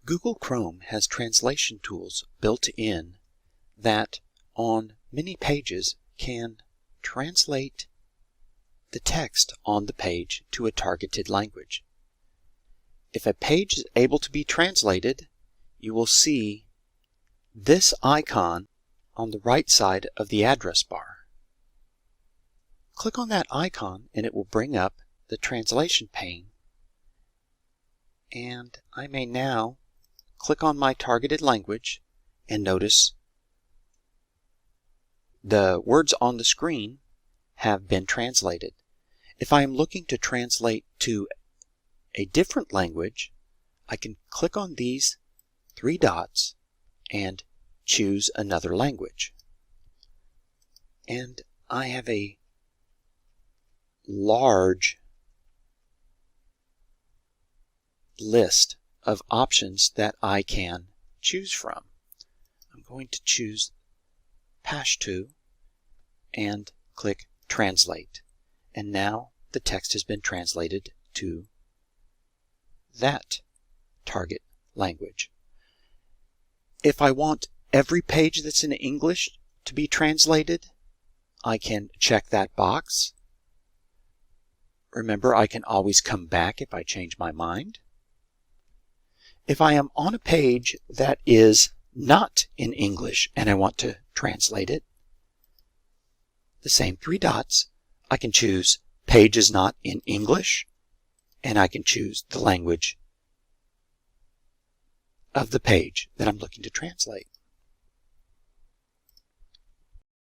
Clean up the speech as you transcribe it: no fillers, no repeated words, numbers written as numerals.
Google Chrome has translation tools built in that on many pages can translate the text on the page to a targeted language. If a page is able to be translated, you will see this icon on the right side of the address bar. Click on that icon and it will bring up the translation pane. And I may now click on my targeted language and notice the words on the screen have been translated. If I am looking to translate to a different language, I can click on these three dots and choose another language. And I have a large list of options that I can choose from. I'm going to choose Pashto and click Translate. And now the text has been translated to that target language. If I want every page that's in English to be translated, I can check that box. Remember, I can always come back if I change my mind. If I am on a page that is not in English and I want to translate it, the same three dots, I can choose Page is not in English, and I can choose the language of the page that I'm looking to translate.